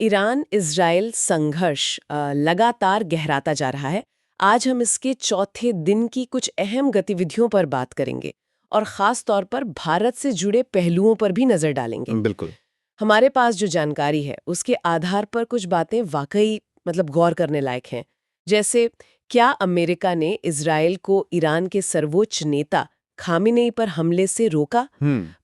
Iran Israel संघर्ष लगातार गहराता जा रहा है। आज हम इसके चौथे दिन की कुछ अहम गतिविधियों पर बात करेंगे और खास तौर पर भारत से जुड़े पहलुओं पर भी नजर डालेंगे। बिल्कुल। हमारे पास जो जानकारी है उसके आधार पर कुछ बातें वाकई गौर करने लायक हैं। जैसे, क्या अमेरिका ने इजराइल को ईरान के सर्वोच्च नेता खामेनेई पर हमले से रोका?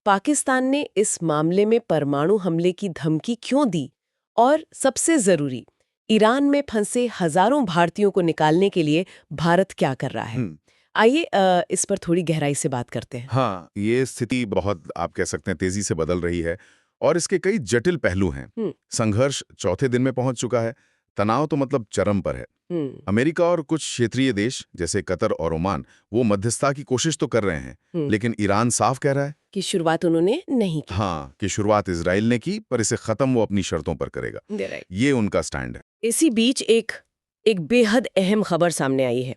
पाकिस्तान ने इस मामले में परमाणु हमले की धमकी क्यों दी? और सबसे जरूरी, ईरान में फंसे हजारों भारतीयों को निकालने के लिए भारत क्या कर रहा है? आइए इस पर थोड़ी गहराई से बात करते हैं। हाँ, ये स्थिति बहुत, आप कह सकते हैं, तेजी से बदल रही है और इसके कई जटिल पहलू हैं। संघर्ष चौथे दिन में पहुंच चुका है। तनाव तो मतलब चरम पर है। अमेरिका और कुछ क्षेत्रीय देश जैसे कतर और ओमान वो मध्यस्थता की कोशिश तो कर रहे हैं, लेकिन ईरान साफ कह रहा है कि शुरुआत उन्होंने नहीं की। हाँ, कि शुरुआत इजराइल ने की, पर इसे खत्म वो अपनी शर्तों पर करेगा। ये उनका स्टैंड है। इसी बीच एक बेहद अहम खबर सामने आई है।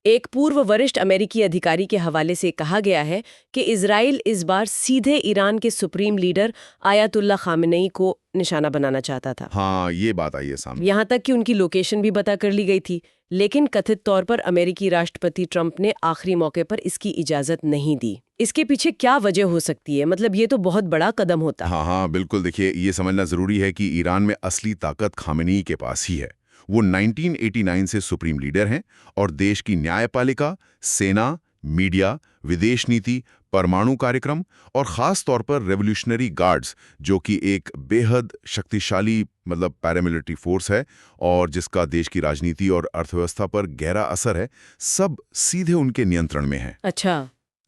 एक पूर्व वरिष्ठ अमेरिकी अधिकारी के हवाले से कहा गया है कि इजराइल इस बार सीधे ईरान के सुप्रीम लीडर आयतुल्ला खामेनेई को निशाना बनाना चाहता था। हाँ, ये बात आई है सामने। यहाँ तक कि उनकी लोकेशन भी पता कर ली गई थी, लेकिन कथित तौर पर अमेरिकी राष्ट्रपति ट्रंप ने आखिरी मौके पर इसकी इजाजत नहीं दी। इसके पीछे क्या वजह हो सकती है? ये तो बहुत बड़ा कदम होता। हाँ, बिल्कुल। देखिए, ये समझना जरूरी है कि ईरान में असली ताकत खामेनेई के पास ही है। वो 1989 से सुप्रीम लीडर हैं और देश की न्यायपालिका, सेना, मीडिया, विदेश नीति, परमाणु कार्यक्रम और खास तौर पर रेवोल्यूशनरी गार्ड्स, जो कि एक बेहद शक्तिशाली पैरामिलिट्री फोर्स है और जिसका देश की राजनीति और अर्थव्यवस्था पर गहरा असर है, सब सीधे उनके नियंत्रण में है। अच्छा।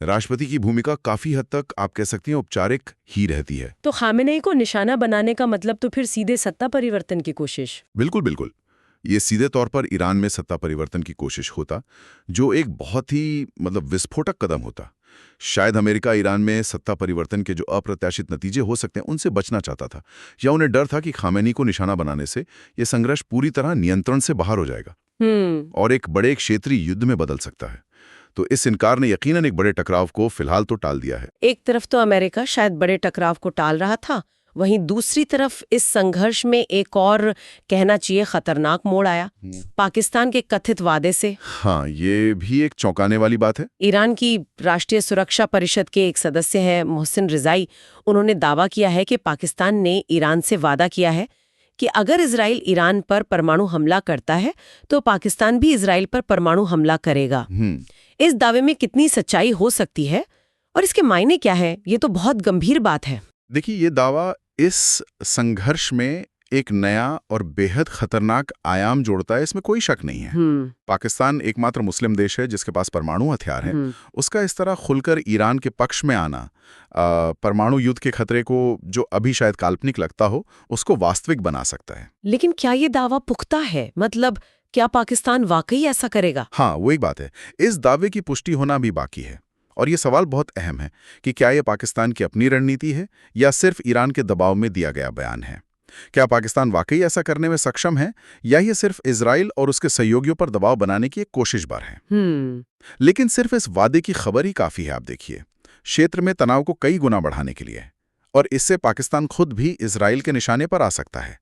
राष्ट्रपति की भूमिका काफी हद तक, आप कह सकती हैं, औपचारिक ही रहती है। तो खामेनेई को निशाना बनाने का मतलब तो फिर सीधे सत्ता परिवर्तन की कोशिश? बिल्कुल बिल्कुल। ये सीधे तौर पर ईरान में सत्ता परिवर्तन की कोशिश होता, जो एक बहुत ही विस्फोटक कदम होता। शायद अमेरिका ईरान में सत्ता परिवर्तन के जो अप्रत्याशित नतीजे हो सकते हैं उनसे बचना चाहता था, या उन्हें डर था कि खामेनी को निशाना बनाने से ये संघर्ष पूरी तरह नियंत्रण से बाहर हो जाएगा और एक बड़े क्षेत्रीय युद्ध में बदल सकता है। तो इस इनकार ने यकीनन एक बड़े टकराव को फिलहाल तो टाल दिया है। एक तरफ तो अमेरिका शायद बड़े टकराव को टाल रहा था, वहीं दूसरी तरफ इस संघर्ष में एक और, कहना चाहिए, खतरनाक मोड़ आया, पाकिस्तान के कथित वादे से। हाँ, ये भी एक चौंकाने वाली बात है। ईरान की राष्ट्रीय सुरक्षा परिषद के एक सदस्य हैं मोहसिन रिजाई। उन्होंने दावा किया है कि पाकिस्तान ने ईरान से वादा किया है कि अगर इजराइल ईरान पर परमाणु हमला करता है तो पाकिस्तान भी इजराइल पर परमाणु हमला करेगा। इस दावे में कितनी सच्चाई हो सकती है और इसके मायने क्या है? ये तो बहुत गंभीर बात है। देखिए, ये दावा इस संघर्ष में एक नया और बेहद खतरनाक आयाम जोड़ता है, इसमें कोई शक नहीं है। पाकिस्तान एकमात्र मुस्लिम देश है जिसके पास परमाणु हथियार है। उसका इस तरह खुलकर ईरान के पक्ष में आना परमाणु युद्ध के खतरे को, जो अभी शायद काल्पनिक लगता हो, उसको वास्तविक बना सकता है। लेकिन क्या ये दावा पुख्ता है? क्या पाकिस्तान वाकई ऐसा करेगा? हाँ, वो एक बात है। इस दावे की पुष्टि होना भी बाकी है और ये सवाल बहुत अहम है कि क्या ये पाकिस्तान की अपनी रणनीति है या सिर्फ ईरान के दबाव में दिया गया बयान है। क्या पाकिस्तान वाकई ऐसा करने में सक्षम है या ये सिर्फ इजराइल और उसके सहयोगियों पर दबाव बनाने की एक कोशिश बार है। लेकिन सिर्फ इस वादे की खबर ही काफी है। आप देखिए, क्षेत्र में तनाव को कई गुना बढ़ाने के लिए, और इससे पाकिस्तान खुद भी इजराइल के निशाने पर आ सकता है।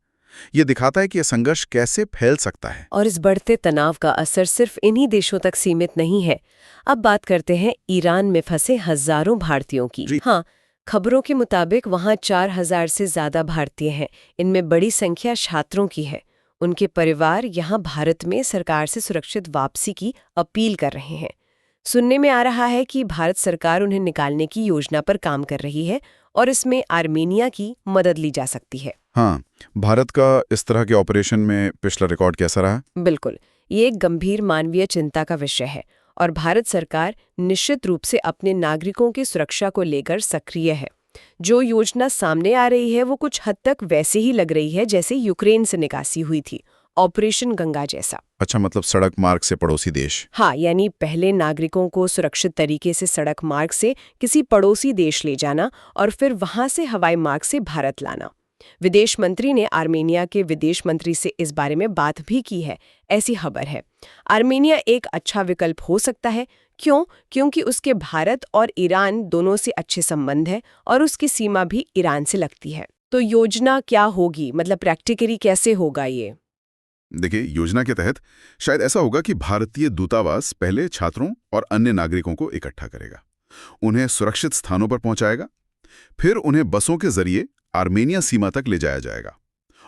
ये दिखाता है कि यह संघर्ष कैसे फैल सकता है। और इस बढ़ते तनाव का असर सिर्फ इन्हीं देशों तक सीमित नहीं है। अब बात करते हैं ईरान में फंसे हजारों भारतीयों की। हाँ, खबरों के मुताबिक वहाँ 4000 से ज्यादा भारतीय हैं। इनमें बड़ी संख्या छात्रों की है। उनके परिवार यहाँ भारत में सरकार से सुरक्षित वापसी की अपील कर रहे हैं। सुनने में आ रहा है कि भारत सरकार उन्हें निकालने की योजना पर काम कर रही है और इसमें आर्मेनिया की मदद ली जा सकती है। हाँ, भारत का इस तरह के ऑपरेशन में पिछला रिकॉर्ड कैसा रहा? बिल्कुल, ये एक गंभीर मानवीय चिंता का विषय है और भारत सरकार निश्चित रूप से अपने नागरिकों की सुरक्षा को लेकर सक्रिय है। जो योजना सामने आ रही है वो कुछ हद तक वैसे ही लग रही है जैसे यूक्रेन से निकासी हुई थी, ऑपरेशन गंगा जैसा। अच्छा, सड़क मार्ग से पड़ोसी देश। हाँ, यानी पहले नागरिकों को सुरक्षित तरीके से सड़क मार्ग से किसी पड़ोसी देश ले जाना और फिर वहां से हवाई मार्ग से भारत लाना। विदेश मंत्री ने आर्मेनिया के विदेश मंत्री से इस बारे में बात भी की है, ऐसी खबर है। आर्मेनिया एक अच्छा विकल्प हो सकता है। क्यों? क्योंकि उसके भारत और ईरान दोनों से अच्छे संबंध हैं और उसकी सीमा भी ईरान से लगती है। तो योजना क्या होगी, मतलब प्रैक्टिकली कैसे होगा ये? देखिए, योजना के तहत शायद ऐसा होगा कि भारतीय दूतावास पहले छात्रों और अन्य नागरिकों को इकट्ठा करेगा, उन्हें सुरक्षित स्थानों पर पहुंचाएगा, फिर उन्हें बसों के जरिए आर्मेनिया सीमा तक ले जाया जाएगा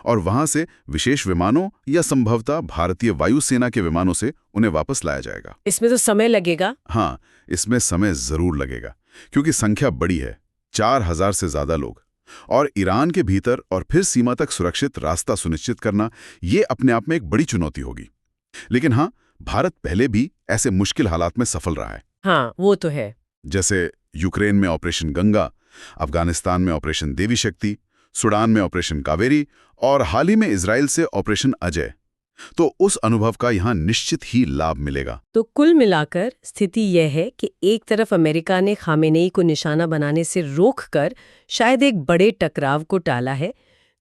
और वहां से विशेष विमानों या संभवतः भारतीय वायुसेना के विमानों से उन्हें वापस लाया जाएगा। इसमें तो समय लगेगा। हाँ, इसमें समय जरूर लगेगा क्योंकि संख्या बड़ी है, 4000 से ज्यादा लोग, और ईरान के भीतर और फिर सीमा तक सुरक्षित रास्ता सुनिश्चित करना ये अपने आप में एक बड़ी चुनौती होगी। लेकिन हाँ, भारत पहले भी ऐसे मुश्किल हालात में सफल रहा है। हाँ, वो तो है। जैसे यूक्रेन में ऑपरेशन गंगा, अफगानिस्तान में ऑपरेशन देवी शक्ति, सूडान में ऑपरेशन कावेरी और हाल ही में इजराइल से ऑपरेशन अजय। तो उस अनुभव का यहाँ निश्चित ही लाभ मिलेगा। तो कुल मिलाकर स्थिति यह है कि एक तरफ अमेरिका ने खामेनेई को निशाना बनाने से रोककर शायद एक बड़े टकराव को टाला है,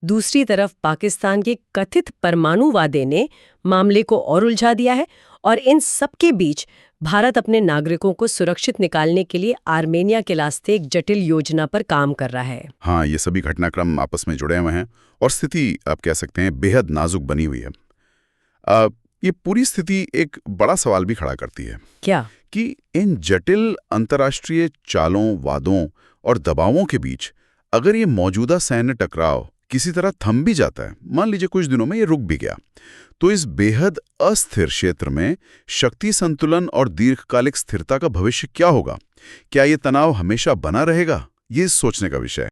दूसरी तरफ पाकिस्तान के कथित परमाणु वादे ने मामले को और उलझा दिया है, और इन सबके बीच भारत अपने नागरिकों को सुरक्षित निकालने के लिए आर्मेनिया के रास्ते एक जटिल योजना पर काम कर रहा है। हाँ, ये सभी घटनाक्रम आपस में जुड़े हुए हैं और स्थिति आप कह सकते हैं बेहद नाजुक बनी हुई है। ये पूरी स्थिति एक बड़ा सवाल भी खड़ा करती है। क्या? कि इन जटिल अंतर्राष्ट्रीय चालों, वादों और दबावों के बीच अगर ये मौजूदा सैन्य टकराव किसी तरह थम भी जाता है, मान लीजिए कुछ दिनों में ये रुक भी गया, तो इस बेहद अस्थिर क्षेत्र में शक्ति संतुलन और दीर्घकालिक स्थिरता का भविष्य क्या होगा? क्या ये तनाव हमेशा बना रहेगा? ये सोचने का विषय है।